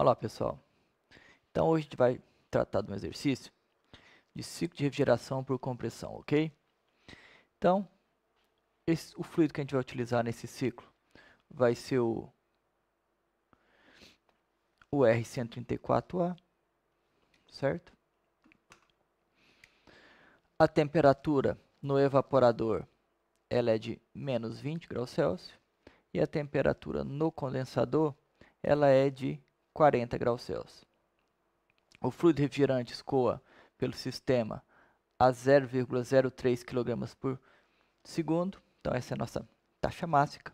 Olá, pessoal. Então, hoje a gente vai tratar de um exercício de ciclo de refrigeração por compressão, ok? Então, o fluido que a gente vai utilizar nesse ciclo vai ser o R134A, certo? A temperatura no evaporador ela é de menos 20 graus Celsius e a temperatura no condensador ela é de 40 graus Celsius. O fluido refrigerante escoa pelo sistema a 0,03 kg por segundo. Então, essa é a nossa taxa máxima.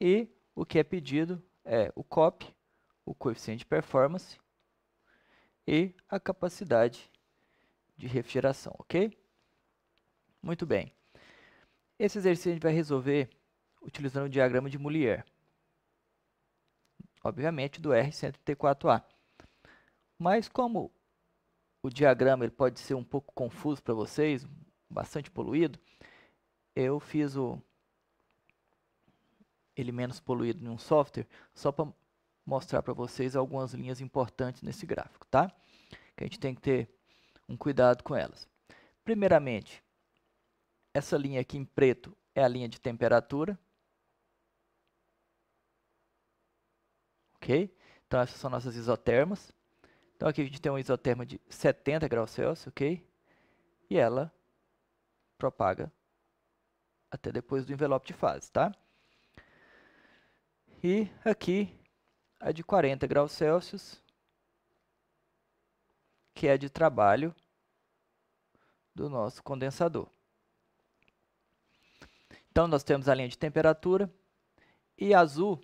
E o que é pedido é o COP, o coeficiente de performance, e a capacidade de refrigeração, ok? Muito bem. Esse exercício a gente vai resolver utilizando o diagrama de Molière. Obviamente, do R134A. Mas como o diagrama ele pode ser um pouco confuso para vocês, bastante poluído, eu fiz ele menos poluído em um software, só para mostrar para vocês algumas linhas importantes nesse gráfico, tá? Que a gente tem que ter um cuidado com elas. Primeiramente, essa linha aqui em preto é a linha de temperatura, ok? Então, essas são nossas isotermas. Então, aqui a gente tem uma isoterma de 70 graus Celsius, ok? E ela propaga até depois do envelope de fase, tá? E aqui a de 40 graus Celsius, que é a de trabalho do nosso condensador. Então, nós temos a linha de temperatura e azul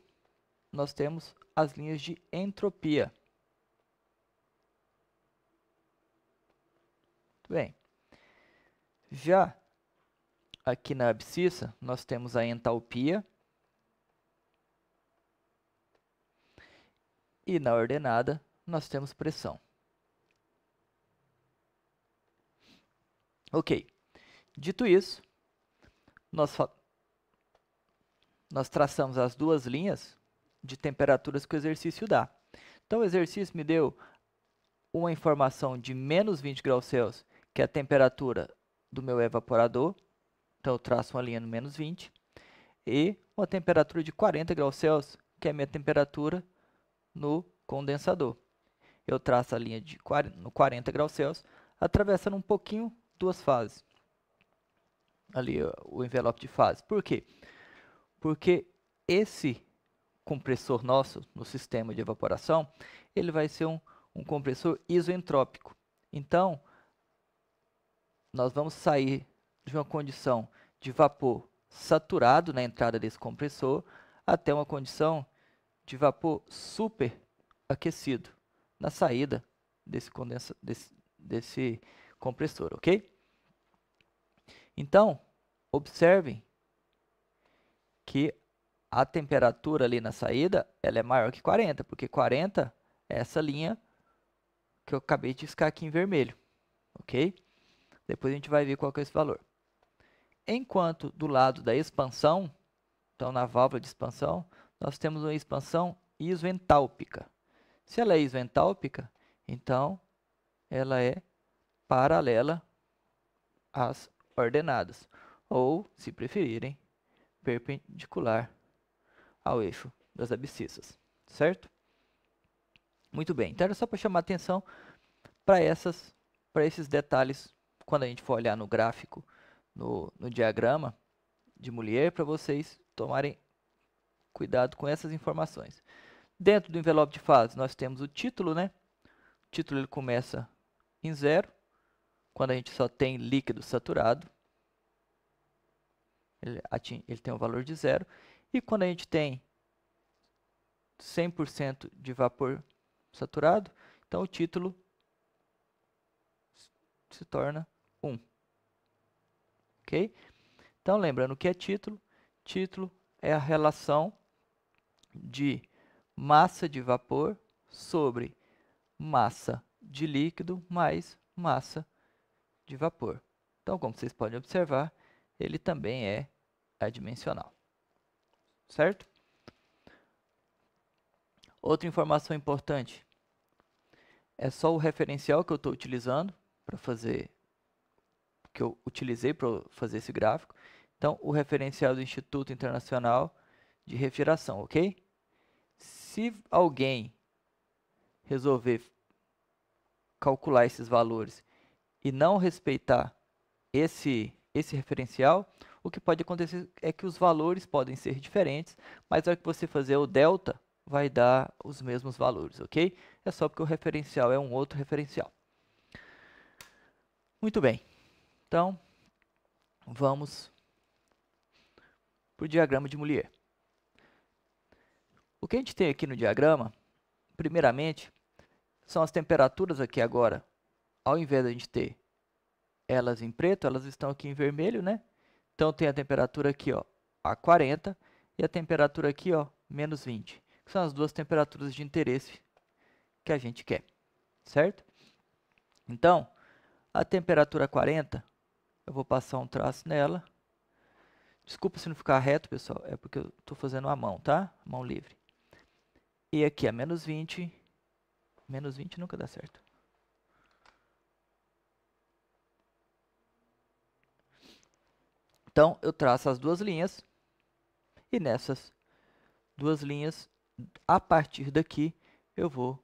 nós temos as linhas de entropia. Muito bem. Já aqui na abscissa, nós temos a entalpia. E na ordenada, nós temos pressão. Ok. Dito isso, nós traçamos as duas linhas de temperaturas que o exercício dá. Então, o exercício me deu uma informação de menos 20 graus Celsius, que é a temperatura do meu evaporador. Então, eu traço uma linha no menos 20. E uma temperatura de 40 graus Celsius, que é a minha temperatura no condensador. Eu traço a linha no 40 graus Celsius, atravessando um pouquinho duas fases. Ali o envelope de fase. Por quê? Porque esse compressor nosso no sistema de evaporação, ele vai ser um compressor isoentrópico. Então, nós vamos sair de uma condição de vapor saturado na entrada desse compressor até uma condição de vapor superaquecido na saída desse compressor, ok? Então, observem que a temperatura ali na saída ela é maior que 40, porque 40 é essa linha que eu acabei de riscar aqui em vermelho, ok? Depois a gente vai ver qual que é esse valor. Enquanto do lado da expansão, então na válvula de expansão, nós temos uma expansão isoentálpica. Se ela é isoentálpica, então ela é paralela às ordenadas, ou, se preferirem, perpendicular ao eixo das abscissas, certo? Muito bem, então era só para chamar atenção para esses detalhes quando a gente for olhar no gráfico, no diagrama de Molière, para vocês tomarem cuidado com essas informações. Dentro do envelope de fase, nós temos o título, né? O título ele começa em 0, quando a gente só tem líquido saturado. Ele tem um valor de 0. E quando a gente tem 100% de vapor saturado, então o título se torna 1. Ok? Então, lembrando o que é título. Título é a relação de massa de vapor sobre massa de líquido mais massa de vapor. Então, como vocês podem observar, ele também é adimensional. Certo? Outra informação importante, é só o referencial que eu estou utilizando para fazer, que eu utilizei para fazer esse gráfico. Então, o referencial do Instituto Internacional de Refrigeração, ok? Se alguém resolver calcular esses valores e não respeitar esse referencial, o que pode acontecer é que os valores podem ser diferentes, mas na hora que você fazer o delta, vai dar os mesmos valores, ok? É só porque o referencial é um outro referencial. Muito bem, então vamos para o diagrama de Mollier. O que a gente tem aqui no diagrama, primeiramente, são as temperaturas aqui agora. Ao invés de a gente ter elas em preto, elas estão aqui em vermelho, né? Então tem a temperatura aqui, ó, a 40 e a temperatura aqui, ó, menos 20, que são as duas temperaturas de interesse que a gente quer, certo? Então, a temperatura 40, eu vou passar um traço nela. Desculpa se não ficar reto, pessoal, é porque eu estou fazendo a mão, tá? Mão livre. E aqui a menos 20 nunca dá certo. Então, eu traço as duas linhas, e nessas duas linhas, a partir daqui, eu vou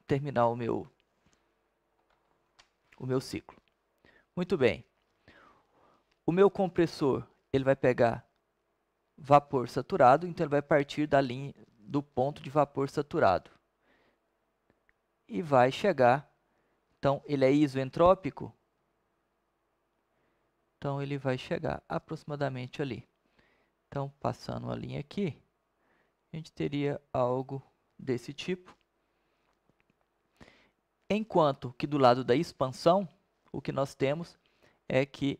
terminar o meu ciclo. Muito bem. O meu compressor, ele vai pegar vapor saturado, então ele vai partir da linha do ponto de vapor saturado. E vai chegar, então ele é isoentrópico, então ele vai chegar aproximadamente ali. Então, passando uma linha aqui, a gente teria algo desse tipo. Enquanto que do lado da expansão, o que nós temos é que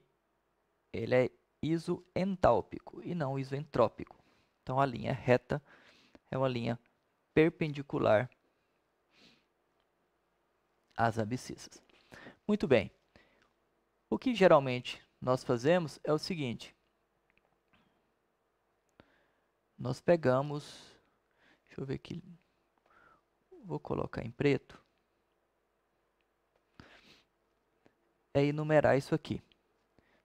ele é isoentálpico e não isoentrópico. Então, a linha reta é uma linha perpendicular às abscissas. Muito bem. O que geralmente nós fazemos é o seguinte. Nós pegamos, deixa eu ver aqui, vou colocar em preto, é enumerar isso aqui.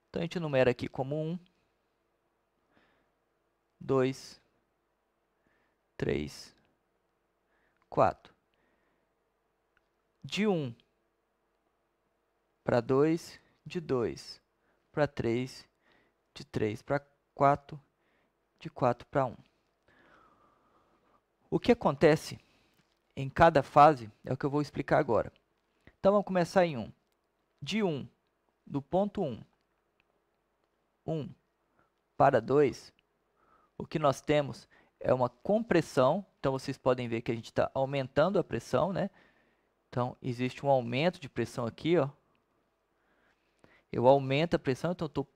Então, a gente enumera aqui como 1, 2, 3, 4. De 1 para 2, de 2 para 3, de 3 para 4, de 4 para 1. O que acontece em cada fase é o que eu vou explicar agora. Então, vamos começar em 1. De 1, do ponto 1 para 2, o que nós temos é uma compressão. Então, vocês podem ver que a gente está aumentando a pressão, né? Então, existe um aumento de pressão aqui, ó. Eu aumento a pressão, então eu estou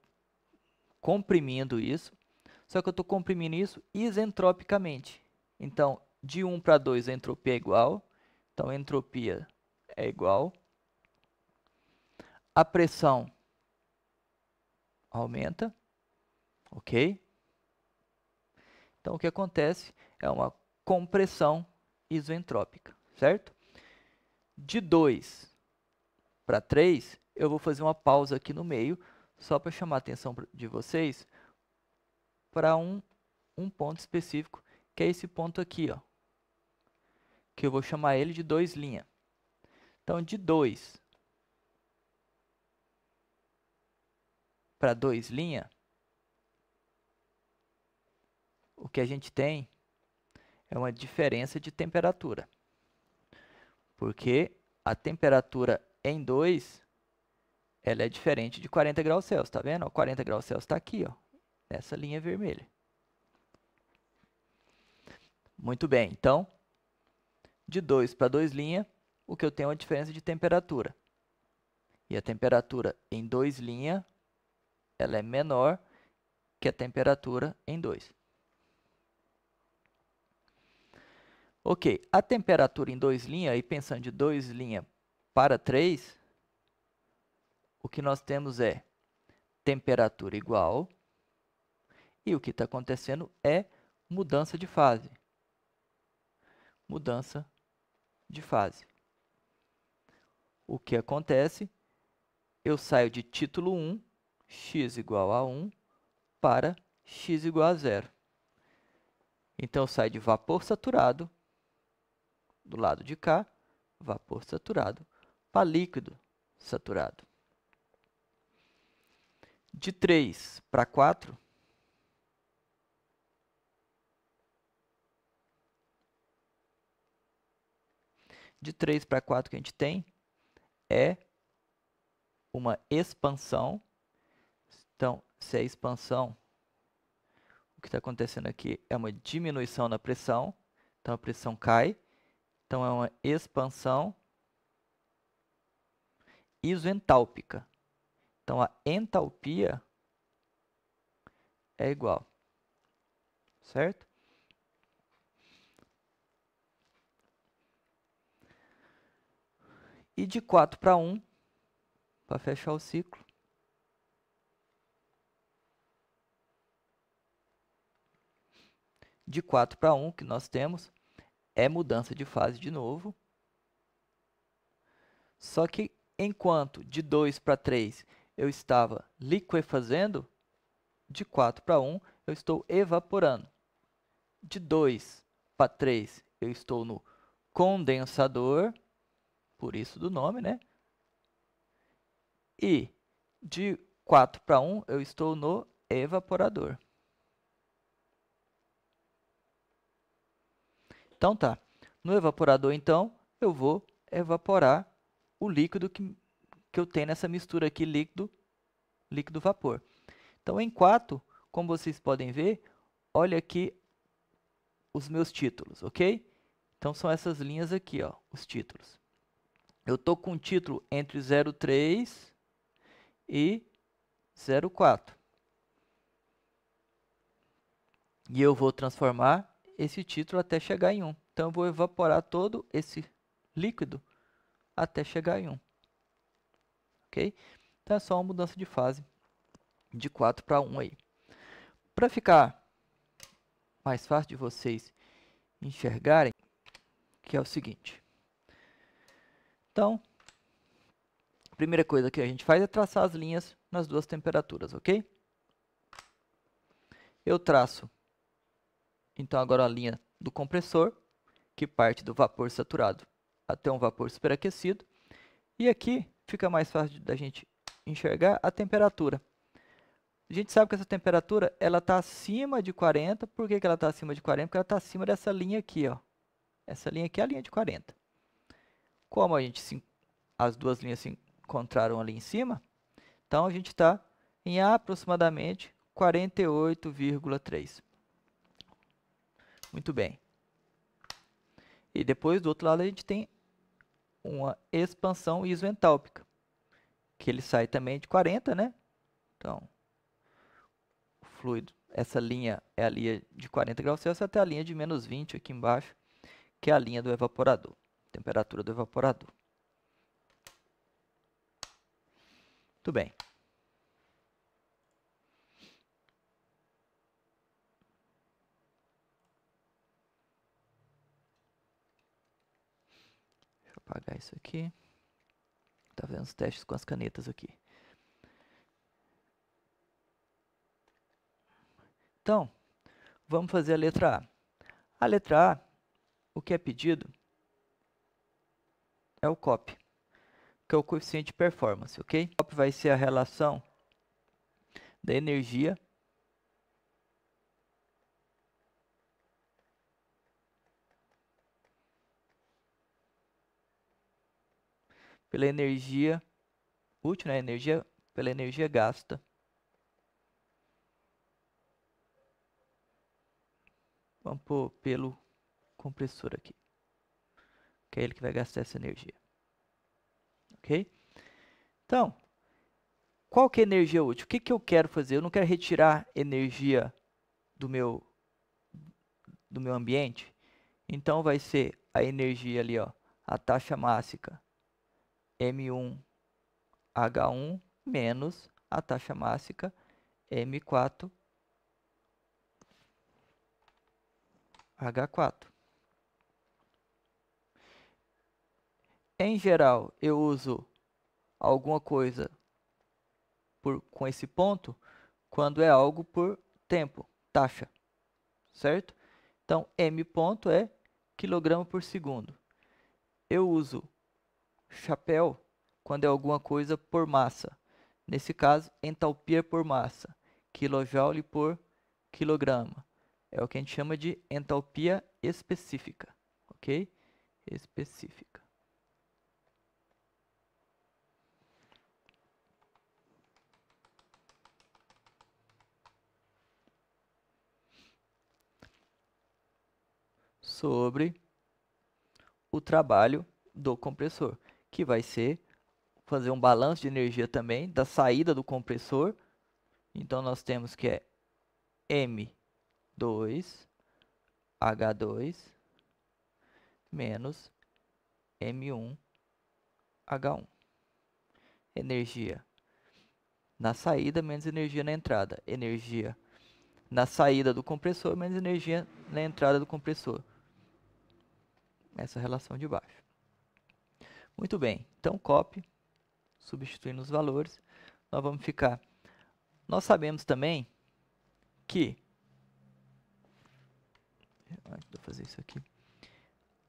comprimindo isso. Só que eu estou comprimindo isso isentropicamente. Então, de 1 para 2 a entropia é igual. Então, a entropia é igual. A pressão aumenta, ok? Então, o que acontece é uma compressão isoentrópica, certo? De 2 para 3, eu vou fazer uma pausa aqui no meio, só para chamar a atenção de vocês para um ponto específico, que é esse ponto aqui, ó, que eu vou chamar ele de 2'. Então, de 2 para 2', o que a gente tem é uma diferença de temperatura. Porque a temperatura em 2, ela é diferente de 40 graus Celsius, tá vendo? 40 graus Celsius está aqui, ó, nessa linha vermelha. Muito bem, então, de 2 para 2', o que eu tenho é uma diferença de temperatura. E a temperatura em 2', ela é menor que a temperatura em 2. Ok, a temperatura em 2', aí pensando de 2' para 3, o que nós temos é temperatura igual, e o que está acontecendo é mudança de fase. mudança de fase. O que acontece? Eu saio de título 1, x igual a 1, para x igual a 0. Então, eu saio de vapor saturado, do lado de cá, vapor saturado, para líquido saturado. De 3 para 4, de 3 para 4 que a gente tem é uma expansão. Então, se é expansão, o que está acontecendo aqui é uma diminuição na pressão. Então, a pressão cai. Então, é uma expansão isoentálpica. Então, a entalpia é igual, certo? E de 4 para 1, para fechar o ciclo, de 4 para 1 que nós temos é mudança de fase de novo. Só que enquanto de 2 para 3 eu estava liquefazendo, de 4 para 1 eu estou evaporando. De 2 para 3 eu estou no condensador, por isso do nome, né? E de 4 para 1 eu estou no evaporador. Então tá, no evaporador então eu vou evaporar o líquido que eu tenho nessa mistura aqui, líquido-vapor. Então em 4, como vocês podem ver, olha aqui os meus títulos, ok? Então são essas linhas aqui, ó, os títulos. Eu estou com um título entre 0,3 e 0,4. E eu vou transformar esse título até chegar em 1. Então eu vou evaporar todo esse líquido até chegar em 1. Ok? Então é só uma mudança de fase de 4 para 1 aí. Para ficar mais fácil de vocês enxergarem, que é o seguinte. Então, a primeira coisa que a gente faz é traçar as linhas nas duas temperaturas, ok? Eu traço, então, agora a linha do compressor, que parte do vapor saturado até um vapor superaquecido. E aqui fica mais fácil da gente enxergar a temperatura. A gente sabe que essa temperatura ela está acima de 40. Por que ela está acima de 40? Porque ela está acima dessa linha aqui, ó. Essa linha aqui é a linha de 40. Como as duas linhas se encontraram ali em cima, então a gente está em aproximadamente 48,3. Muito bem. E depois do outro lado a gente tem uma expansão isoentálpica, que ele sai também de 40, né? Então, o fluido, essa linha é a linha de 40 graus Celsius até a linha de menos 20 aqui embaixo, que é a linha do evaporador, temperatura do evaporador. Muito bem. Deixa eu apagar isso aqui. Tá vendo os testes com as canetas aqui. Então, vamos fazer a letra A. A letra A, o que é pedido é o COP, que é o coeficiente de performance, ok? O COP vai ser a relação da energia pela energia útil, né? Pela energia gasta. Vamos pôr pelo compressor aqui, que é ele que vai gastar essa energia. Ok? Então, qual que é a energia útil? O que que eu quero fazer? Eu não quero retirar energia do meu ambiente. Então, vai ser a energia ali, ó, a taxa máxima M1H1 menos a taxa máxima M4H4. Em geral, eu uso alguma coisa com esse ponto quando é algo por tempo, taxa, certo? Então, M ponto é quilograma por segundo. Eu uso chapéu quando é alguma coisa por massa. Nesse caso, entalpia por massa, quilojoule por quilograma. É o que a gente chama de entalpia específica, ok? Específica. Sobre o trabalho do compressor, que vai ser fazer um balanço de energia também da saída do compressor. Então, nós temos que é M2, H2, menos M1, H1. Energia na saída menos energia na entrada. Energia na saída do compressor menos energia na entrada do compressor. Essa relação de baixo. Muito bem, então copy, substituindo os valores, nós vamos ficar... Nós sabemos também que... Deixa eu fazer isso aqui.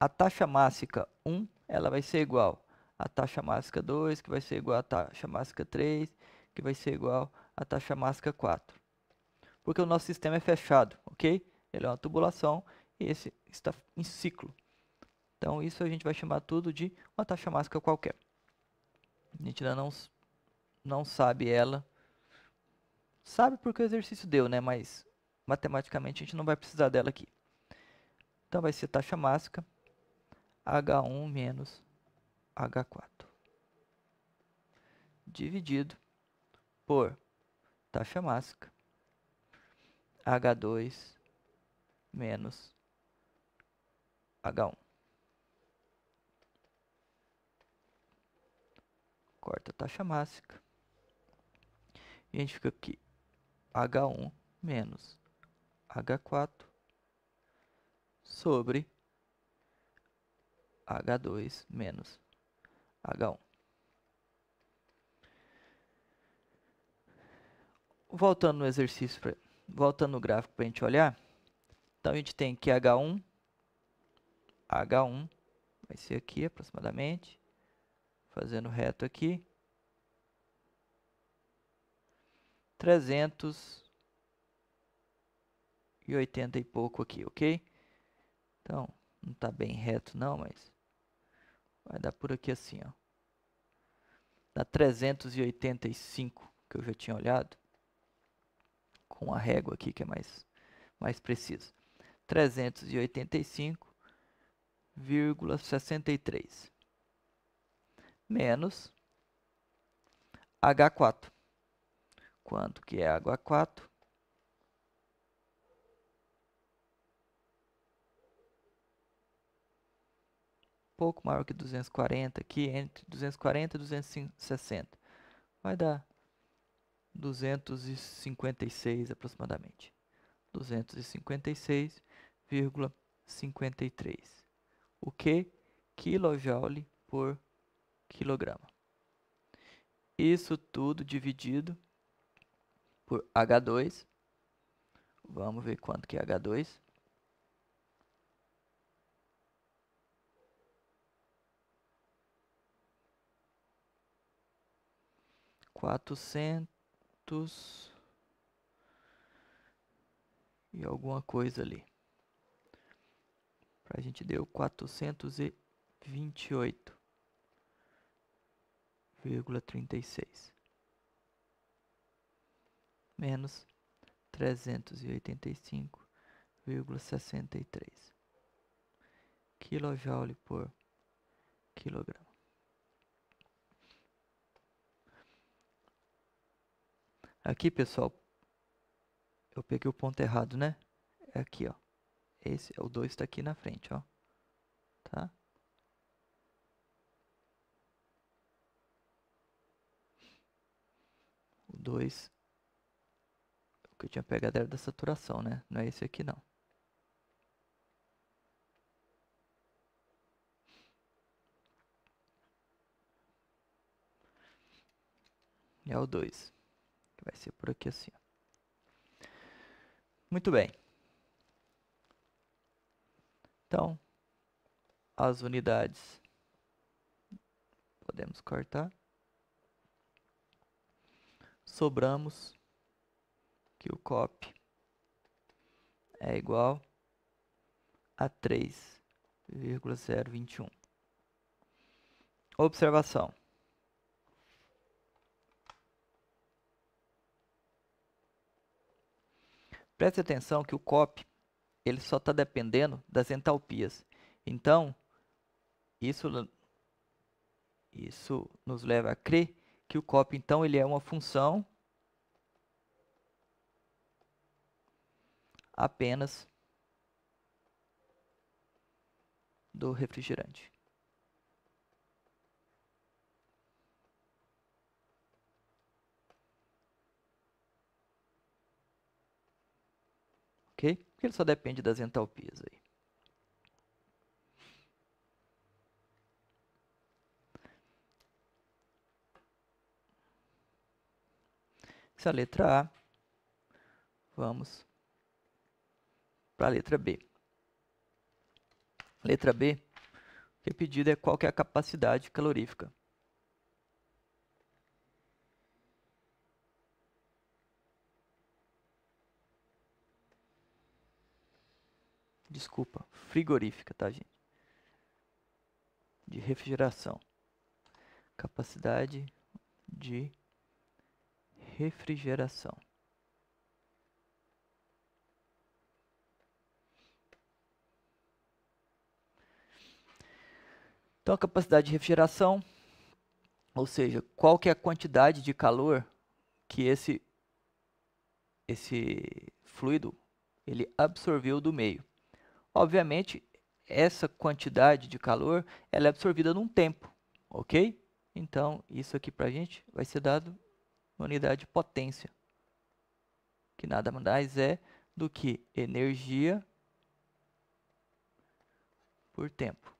A taxa mássica 1, ela vai ser igual a taxa mássica 2, que vai ser igual a taxa mássica 3, que vai ser igual a taxa mássica 4. Porque o nosso sistema é fechado, ok? Ele é uma tubulação e esse está em ciclo. Então, isso a gente vai chamar tudo de uma taxa mássica qualquer. A gente ainda não sabe ela. Sabe porque o exercício deu, né? Mas matematicamente a gente não vai precisar dela aqui. Então, vai ser taxa mássica H1 menos H4. Dividido por taxa mássica H2 menos H1. Corta a taxa mássica. E a gente fica aqui H1 menos H4 sobre H2 menos H1. Voltando no exercício, voltando no gráfico para a gente olhar. Então, a gente tem que H1 vai ser aqui aproximadamente, fazendo reto aqui, 380 e pouco aqui, ok? Então, não está bem reto não, mas vai dar por aqui assim, ó. Dá 385, que eu já tinha olhado, com a régua aqui que é mais preciso. 385,63 menos H4. Quanto que é H4? Pouco maior que 240 aqui, entre 240 e 260. Vai dar 256 aproximadamente. 256,53. O que? Quilojoule por quilograma. Isso tudo dividido por H2. Vamos ver quanto que é H2. Quatrocentos e alguma coisa ali. Pra gente deu 428,36 menos 385,63 quilojoule por quilograma. Aqui, pessoal, eu peguei o ponto errado, né? É aqui, ó. Esse, o 2 está aqui na frente, ó. Tá? O 2, o que eu tinha pegado era da saturação, né? Não é esse aqui, não. é o 2, que vai ser por aqui assim. Muito bem. Então, as unidades podemos cortar. Sobramos que o copy é igual a 3,021. Observação. Preste atenção que o copy ele só está dependendo das entalpias. Então, isso nos leva a crer que o copy, então, ele é uma função apenas do refrigerante. Ok? Porque ele só depende das entalpias aí. Essa é a letra A. Vamos para a letra B. Letra B, o que é pedido é qual que é a capacidade calorífica. Desculpa, frigorífica, tá, gente? De refrigeração. Capacidade de refrigeração. Então, a capacidade de refrigeração, ou seja, qual que é a quantidade de calor que esse fluido ele absorveu do meio. Obviamente, essa quantidade de calor ela é absorvida num tempo, ok? Então, isso aqui para a gente vai ser dado uma unidade de potência, que nada mais é do que energia por tempo.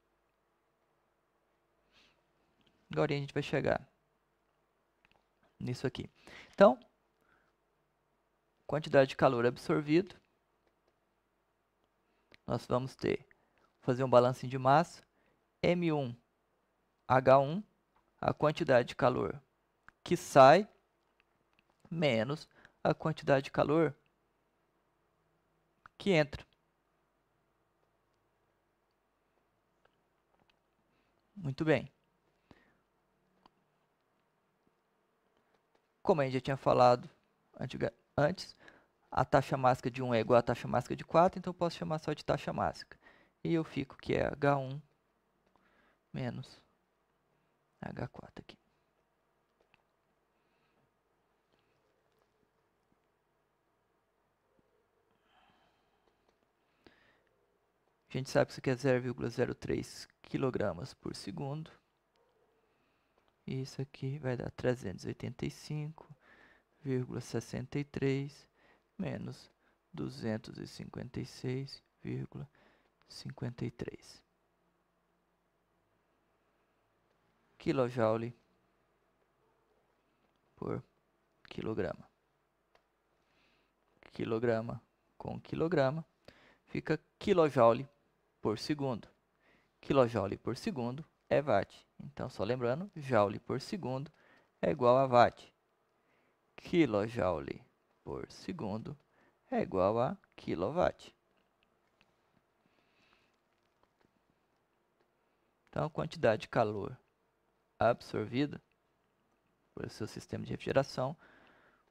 Agora a gente vai chegar nisso aqui. Então, quantidade de calor absorvido, nós vamos fazer um balanço de massa, M1H1, a quantidade de calor que sai, menos a quantidade de calor que entra. Muito bem. Como a gente já tinha falado antes, a taxa mássica de 1 é igual à taxa mássica de 4, então eu posso chamar só de taxa mássica. E eu fico que é H1 menos H4 aqui. A gente sabe que isso aqui é 0,03 kg por segundo. E isso aqui vai dar 385,63 menos 256,53 kJ por quilograma. Quilograma com quilograma fica kJ por segundo. KJ por segundo é watt. Então, só lembrando, joule por segundo é igual a watt. KJ por segundo é igual a quilowatt. Então, a quantidade de calor absorvida por seu sistema de refrigeração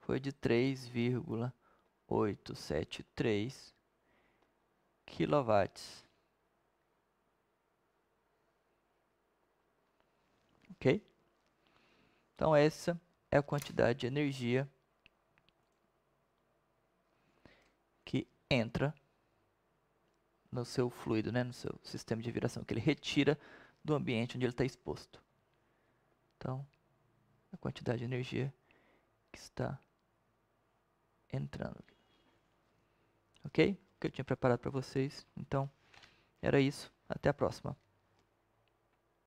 foi de 3,873 quilowatts. Ok? Então, essa é a quantidade de energia que entra no seu fluido, né, no seu sistema de refrigeração, que ele retira do ambiente onde ele está exposto. Então, a quantidade de energia que está entrando. Ok? O que eu tinha preparado para vocês. Então, era isso. Até a próxima.